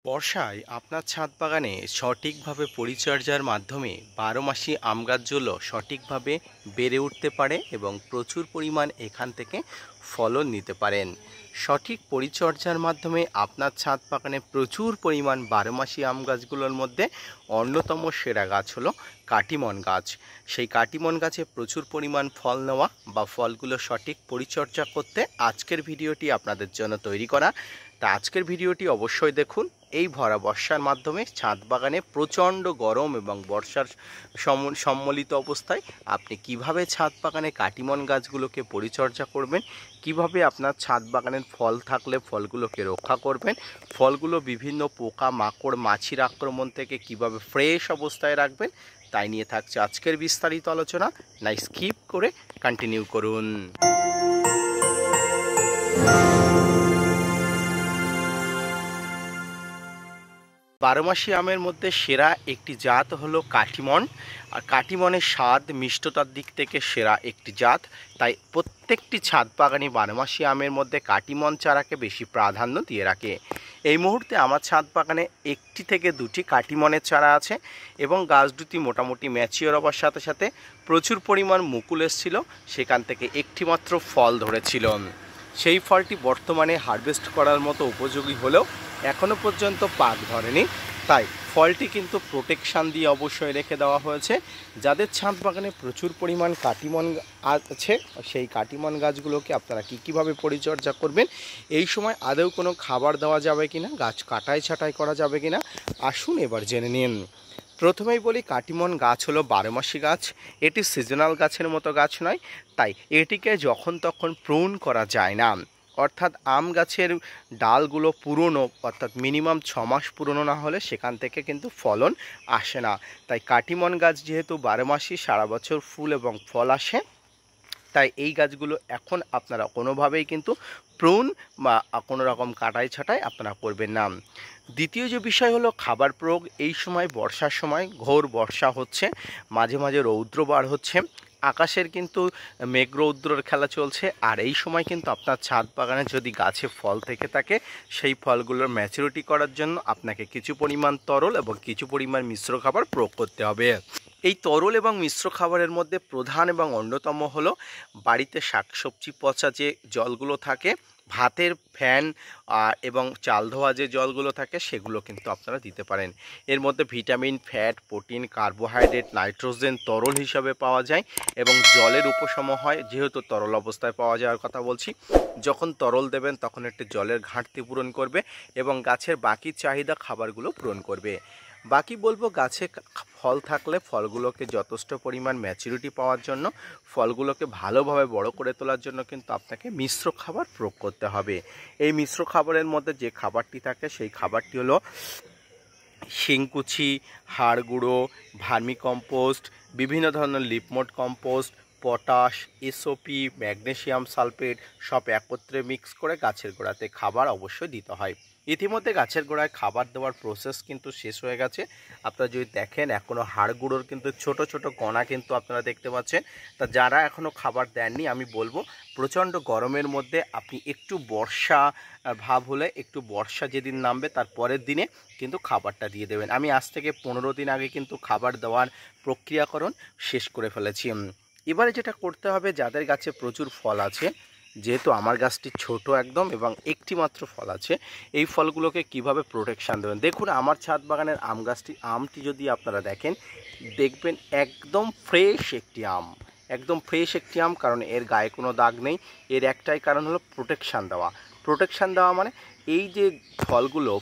বর্ষায় আপনার ছাদ বাগানে সঠিকভাবে পরিচর্যার মাধ্যমে বারোমাসি আম গাছগুলো সঠিকভাবে বেড়ে উঠতে পারে এবং প্রচুর পরিমাণ এখান থেকে ফলন নিতে পারেন। সঠিক পরিচর্যার মাধ্যমে আপনার ছাদ বাগানে প্রচুর পরিমাণ বারোমাসি আম গাছগুলোর মধ্যে অন্যতম সেরা গাছ হলো কাটিমন গাছ। সেই কাটিমন গাছে প্রচুর পরিমাণ ফল নেওয়া বা ফলগুলো সঠিক পরিচর্যা করতে আজকের ভিডিওটি আপনাদের জন্য তৈরি করা। তা আজকের ভিডিওটি অবশ্যই দেখুন। এই ভরা বর্ষার মাধ্যমে ছাদ বাগানে প্রচণ্ড গরম এবং বর্ষার সম্মিলিত অবস্থায় আপনি কিভাবে ছাদ বাগানে কাটিমন গাছগুলোকে পরিচর্যা করবেন, কিভাবে আপনার ছাদ বাগানের ফল থাকলে ফলগুলোকে রক্ষা করবেন, ফলগুলো বিভিন্ন পোকা মাকড় মাছির আক্রমণ থেকে কিভাবে ফ্রেশ অবস্থায় রাখবেন, তাই নিয়ে থাকছে আজকের বিস্তারিত আলোচনা। না স্কিপ করে কন্টিনিউ করুন। বারোমাসি আমের মধ্যে সেরা একটি জাত হলো কাটিমন। আর কাটিমনের স্বাদ মিষ্টতার দিক থেকে সেরা একটি জাত। তাই প্রত্যেকটি ছাদ বাগানি বারোমাসি আমের মধ্যে কাটিমন চারাকে বেশি প্রাধান্য দিয়ে রাখে। এই মুহূর্তে আমার ছাদ বাগানে একটি থেকে দুটি কাটিমনের চারা আছে এবং গাছ দুটি মোটামুটি ম্যাচিওর হওয়ার সাথে সাথে প্রচুর পরিমাণ মুকুল এসেছিল, সেখান থেকে একটি মাত্র ফল ধরেছিল। সেই ফলটি বর্তমানে হারভেস্ট করার মতো উপযোগী হলেও এখনও পর্যন্ত পাক ধরেনি। তাই ফলটি কিন্তু প্রোটেকশান দিয়ে অবশ্যই রেখে দেওয়া হয়েছে। যাদের ছাদ বাগানে প্রচুর পরিমাণ কাটিমন আছে, সেই কাটিমন গাছগুলোকে আপনারা কীভাবে পরিচর্যা করবেন, এই সময় আদৌ কোনো খাবার দেওয়া যাবে কিনা, গাছ কাটাই ছাঁটাই করা যাবে কিনা, আসুন এবার জেনে নিন। প্রথমেই বলি, কাটিমন গাছ হলো বারোমাসি গাছ। এটি সিজনাল গাছের মতো গাছ নয়, তাই এটিকে যখন তখন প্রুন করা যায় না। অর্থাৎ আম গাছের ডালগুলো পুরনো, অর্থাৎ মিনিমাম 6 মাস পুরনো না হলে সেখান থেকে কিন্তু ফলন আসে না। তাই কাটিমন গাছ যেহেতু বারোমাসি, সারা বছর ফুল এবং ফল আসে, তাই এই গাছগুলো এখন আপনারা কোনোভাবেই কিন্তু প্রুন বা কোনো রকম কাটাই ছাঁটাই আপনারা করবেন না। দ্বিতীয় যে বিষয় হলো খাবার প্রয়োগ। এই সময় বর্ষার সময় ঘোর বর্ষা হচ্ছে, মাঝে মাঝে রৌদ্র বার হচ্ছে, আকাশের কিন্তু মেঘ রৌদ্রর খেলা চলছে। আর এই সময় কিন্তু আপনার ছাদ বাগানে যদি গাছে ফল থেকে থাকে, সেই ফলগুলোর ম্যাচুরিটি করার জন্য আপনাকে কিছু পরিমাণ তরল এবং কিছু পরিমাণ মিশ্র খাবার প্রয়োগ করতে হবে। এই তরল এবং মিশ্র খাবারের মধ্যে প্রধান এবং অন্যতম হলো বাড়িতে শাকসবজি পচা যে জলগুলো থাকে, ভাতের ফ্যান এবং চাল ধোয়া যে জলগুলো থাকে, সেগুলো কিন্তু আপনারা দিতে পারেন। এর মধ্যে vitamin, fat, protein, carbohydrate, nitrogen তরল হিসাবে পাওয়া যায় এবং জলের উপশম হয়। যেহেতু তরল অবস্থায় পাওয়া যাওয়ার কথা বলছি, যখন তরল দেবেন তখন একটি জলের ঘাটতি পূরণ করবে এবং গাছের বাকি চাহিদা খাবারগুলো পূরণ করবে। বাকি বলবো, গাছে ফল থাকলে ফলগুলোকে যথেষ্ট পরিমাণ ম্যাচুরিটি পাওয়ার জন্য, ফলগুলোকে ভালোভাবে বড় করে তোলার জন্য কিন্তু আপনাকে মিশ্র খাবার প্রয়োগ করতে হবে। এই মিশ্র খাবারের মধ্যে যে খাবারটি থাকে, সেই খাবারটি হলো শিংকুচি, হাড় গুঁড়ো, ভার্মি কম্পোস্ট, বিভিন্ন ধরনের লিপমোড compost, potash, SOP, magnesium sulphate সব একত্রে মিক্স করে গাছের গোড়াতে খাবার অবশ্যই দিতে হয়। ইতিমধ্যে গাছের গোড়ায় খাবার দেওয়ার প্রসেস কিন্তু শেষ হয়ে গেছে। আপনারা যদি দেখেন, এখনও হাড় গুঁড়োর কিন্তু ছোট ছোট কণা কিন্তু আপনারা দেখতে পাচ্ছেন। তা যারা এখনও খাবার দেননি, আমি বলবো প্রচণ্ড গরমের মধ্যে আপনি একটু বর্ষা ভাব হলে, একটু বর্ষা যেদিন নামবে তার পরের দিনে কিন্তু খাবারটা দিয়ে দেবেন। আমি আজ থেকে 15 দিন আগে কিন্তু খাবার দেওয়ার প্রক্রিয়াকরণ শেষ করে ফেলেছি। এবারে যেটা করতে হবে, যাদের গাছে প্রচুর ফল আছে, যেহেতু আমার গাছটি ছোট একদম এবং একটি মাত্র ফল আছে, এই ফলগুলোকে কিভাবে প্রোটেকশান দেবেন। দেখুন, আমার ছাদ বাগানের আমটি যদি আপনারা দেখেন, দেখবেন একদম ফ্রেশ একটি আম, একদম ফ্রেশ একটি আম। কারণ এর গায়ে কোনো দাগ নেই। এর একটাই কারণ হলো প্রোটেকশান দেওয়া। প্রোটেকশান দেওয়া মানে এই যে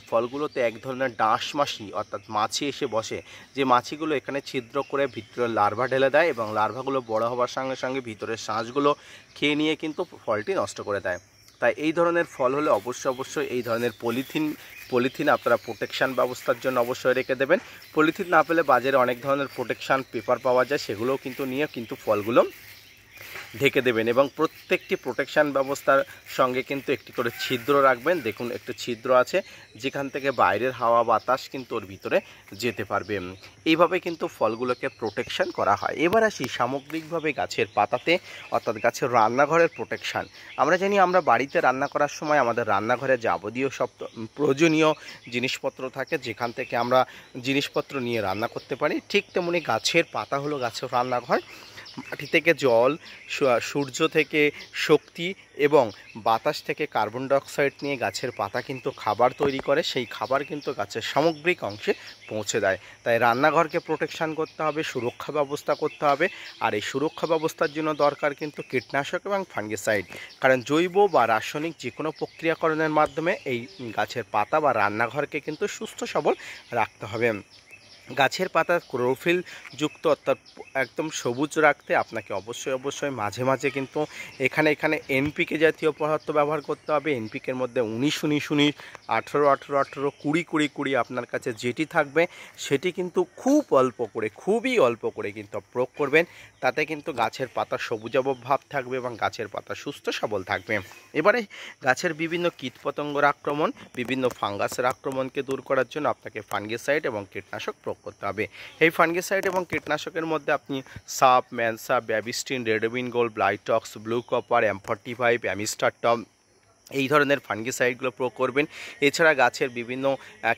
ফলগুলোতে এক ধরনের ডাঁশ মাছি, অর্থাৎ মাছি এসে বসে, যে মাছিগুলো এখানে ছিদ্র করে ভিতরে লার্ভা ঢেলে দেয় এবং লার্ভাগুলো বড় হওয়ার সঙ্গে সঙ্গে ভিতরের শাঁসগুলো খেয়ে নিয়ে কিন্তু ফলটি নষ্ট করে দেয়। তাই এই ধরনের ফল হলে অবশ্যই এই ধরনের পলিথিন আপনারা প্রোটেকশান ব্যবস্থার জন্য অবশ্যই রেখে দেবেন। পলিথিন না পেলে বাজারে অনেক ধরনের প্রোটেকশান পেপার পাওয়া যায়, সেগুলোও কিন্তু নিয়ে কিন্তু ফলগুলো ঢেকে দেবেন এবং প্রত্যেকটি প্রোটেকশান ব্যবস্থার সঙ্গে কিন্তু একটি করে ছিদ্র রাখবেন। দেখুন একটি ছিদ্র আছে যেখান থেকে বাইরের হাওয়া বাতাস কিন্তু ওর ভিতরে যেতে পারবে। এইভাবে কিন্তু ফলগুলোকে প্রোটেকশান করা হয়। এবার আসি সামগ্রিকভাবে গাছের পাতাতে অর্থাৎ গাছের রান্নাঘরের প্রোটেকশান। আমরা জানি আমরা বাড়িতে রান্না করার সময় আমাদের রান্নাঘরে যাবতীয় সব প্রয়োজনীয় জিনিসপত্র থাকে যেখান থেকে আমরা জিনিসপত্র নিয়ে রান্না করতে পারি। ঠিক তেমনি গাছের পাতা হলো গাছের রান্নাঘর। মাটি থেকে জল, সূর্য থেকে শক্তি এবং বাতাস থেকে কার্বন ডাইঅক্সাইড নিয়ে গাছের পাতা কিন্তু খাবার তৈরি করে, সেই খাবার কিন্তু গাছের সামগ্রিক অংশে পৌঁছে দেয়। তাই রান্নাঘরকে প্রোটেকশান করতে হবে, সুরক্ষা ব্যবস্থা করতে হবে। আর এই সুরক্ষা ব্যবস্থার জন্য দরকার কিন্তু কীটনাশক এবং ফাঙ্গিসাইড, কারণ জৈব বা রাসায়নিক যে কোনো প্রক্রিয়াকরণের মাধ্যমে এই গাছের পাতা বা রান্নাঘরকে কিন্তু সুস্থ সবল রাখতে হবে। গাছের পাতা ক্লোরোফিল যুক্ত অর্থাৎ একদম সবুজ রাখতে আপনাকে অবশ্যই মাঝে মাঝে কিন্তু এখানে এনপিকে জাতীয় পদার্থ ব্যবহার করতে হবে। এনপিকের মধ্যে 19-19-19, 18-18-18, 20-20-20 আপনার কাছে যেটি থাকবে সেটি কিন্তু খুবই অল্প করে কিন্তু প্রয়োগ করবেন। তাতে কিন্তু গাছের পাতা সবুজাভ ভাব থাকবে এবং গাছের পাতা সুস্থ সবল থাকবে। এবারে গাছের বিভিন্ন কীটপতঙ্গের আক্রমণ, বিভিন্ন ফাঙ্গাসের আক্রমণকে দূর করার জন্য আপনাকে ফাঙ্গিসাইড এবং কীটনাশক প্রয়োগ করতে হবে। এই ফাঙ্গিসাইড এবং কীটনাশকের মধ্যে আপনি সাপ, ম্যানসা, ব্যাবিস্টিন, রেডোবিন gold, Blitox, blue copper, M45, অ্যামিস্টারটম এই ধরনের ফাঙ্গিসাইডগুলো প্রয়োগ করবেন। এছাড়া গাছের বিভিন্ন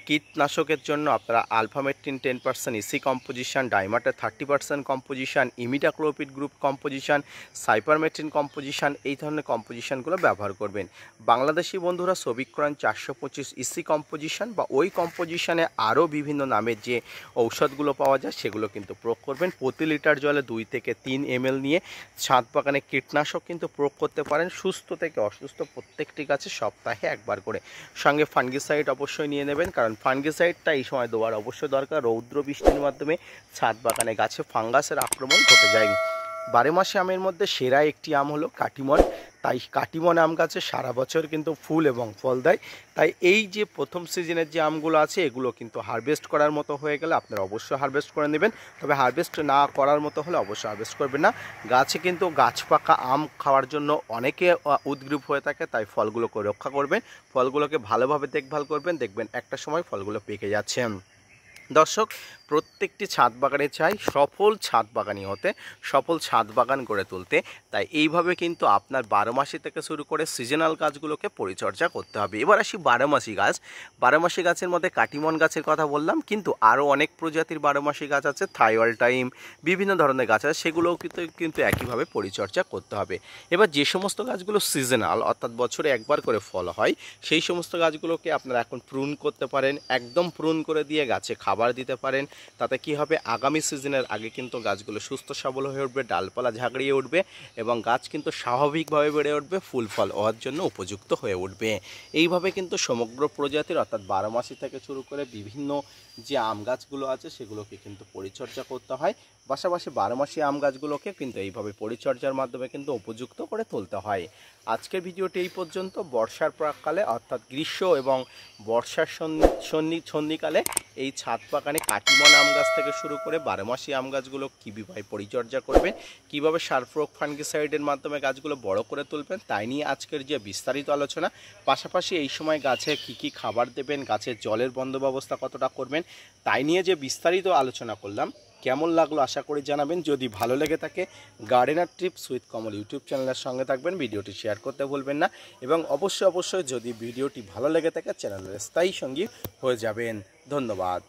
কীটনাশকের জন্য আপনারা আলফামেট্রিন 10% ইসি কম্পোজিশন, ডাইমাটার 30% composition, imidacloprid group composition, cypermethrin composition এই ধরনের কম্পোজিশনগুলো ব্যবহার করবেন। বাংলাদেশি বন্ধুরা সবিক্রয়ণ 425 ইসি কম্পোজিশন বা ওই কম্পোজিশনে আরও বিভিন্ন নামের যে ঔষধগুলো পাওয়া যায় সেগুলো কিন্তু প্রয়োগ করবেন। প্রতি লিটার জলে 2 থেকে 3 ml নিয়ে ছাদ বাগানে কীটনাশক কিন্তু প্রয়োগ করতে পারেন। সুস্থ থেকে অসুস্থ প্রত্যেকটি গাছে সপ্তাহে একবার করে। সঙ্গে ফাঙ্গিসাইড অবশ্যই নিয়ে নেবেন, কারণ ফাঙ্গিসাইডটা এই সময় দেওয়ার অবশ্যই দরকার। রৌদ্র বৃষ্টির মাধ্যমে ছাদ বাগানে গাছে ফাঙ্গাসের আক্রমণ ঘটে যায়। 12 মাসে আমের মধ্যে সেরা একটি আম হলো কাটিমন। তাই কাটিমন আম গাছে সারা বছর কিন্তু ফুল এবং ফল দেয়। তাই এই যে প্রথম সিজনের যে আমগুলো আছে এগুলো কিন্তু হারভেস্ট করার মতো হয়ে গেলে আপনারা অবশ্যই হারভেস্ট করে নেবেন। তবে হারভেস্ট না করার মতো হলে অবশ্যই হারভেস্ট করবেন না। গাছে কিন্তু গাছ পাকা আম খাওয়ার জন্য অনেকে উদগ্রীব হয়ে থাকে, তাই ফলগুলোকে রক্ষা করবেন, ফলগুলোকে ভালোভাবে দেখভাল করবেন, দেখবেন একটা সময় ফলগুলো পেকে যাচ্ছে। দর্শক, প্রত্যেকটি ছাদ বাগানে চাই সফল ছাদ বাগানি হতে, সফল ছাদ বাগান গড়ে তুলতে। তাই এইভাবে কিন্তু আপনার 12 মাসি থেকে শুরু করে সিজনাল গাছগুলোকে পরিচর্যা করতে হবে। এবার আসি 12 মাসি গাছ। 12 মাসি গাছের মধ্যে কাটিমন গাছের কথা বললাম, কিন্তু আরও অনেক প্রজাতির 12 মাসি গাছ আছে, থাইওয়াল টাইম, বিভিন্ন ধরনের গাছ আছে, সেগুলোও কিন্তু একইভাবে পরিচর্যা করতে হবে। এবার যে সমস্ত গাছগুলো সিজনাল অর্থাৎ বছরে একবার করে ফল হয় সেই সমস্ত গাছগুলোকে আপনারা এখন প্রুন করতে পারেন। একদম প্রুন করে দিয়ে গাছে খাবার দিতে পারেন। তাতে কি হবে, আগামী সিজনের আগে কিন্তু গাছগুলো সুস্থ সবল হয়ে উঠবে, ডালপালা ঝাঁকড়িয়ে উঠবে এবং গাছ কিন্তু স্বাভাবিকভাবে বেড়ে উঠবে, ফুল ফল হওয়ার জন্য উপযুক্ত হয়ে উঠবে। এইভাবে কিন্তু সমগ্র প্রজাতির অর্থাৎ 12 মাসি থেকে শুরু করে বিভিন্ন যে আম গাছগুলো আছে সেগুলোকে কিন্তু পরিচর্যা করতে হয়। পাশাপাশি 12 মাসি আম গাছগুলোকে কিন্তু এইভাবে পরিচর্যার মাধ্যমে কিন্তু উপযুক্ত করে তুলতে হয়। আজকের ভিডিওটি এই পর্যন্ত। বর্ষার প্রাককালে অর্থাৎ গ্রীষ্ম এবং বর্ষার সন্ধিকালে এই ছাদ বাগানে কাটিমন আম গাছ থেকে শুরু করে 12 মাসি আম গাছগুলো কীভাবে পরিচর্যা করবেন, কীভাবে সার প্রয়োগ ফাঙ্গিসাইডের মাধ্যমে গাছগুলো বড় করে তুলবেন, তাই নিয়ে আজকের যে বিস্তারিত আলোচনা। পাশাপাশি এই সময় গাছে কী খাবার দেবেন, গাছের জলের বন্দোবস্ত কতটা করবেন, তাই নিয়ে যে বিস্তারিত আলোচনা করলাম, কেমন লাগলো আশা করি জানাবেন। যদি ভালো লেগে থাকে gardener tips with Kamal YouTube চ্যানেলের সঙ্গে থাকবেন, ভিডিওটি শেয়ার করতে ভুলবেন না এবং অবশ্যই যদি ভিডিওটি ভালো লেগে থাকে চ্যানেলের স্থায়ী সঙ্গী হয়ে যাবেন। ধন্যবাদ।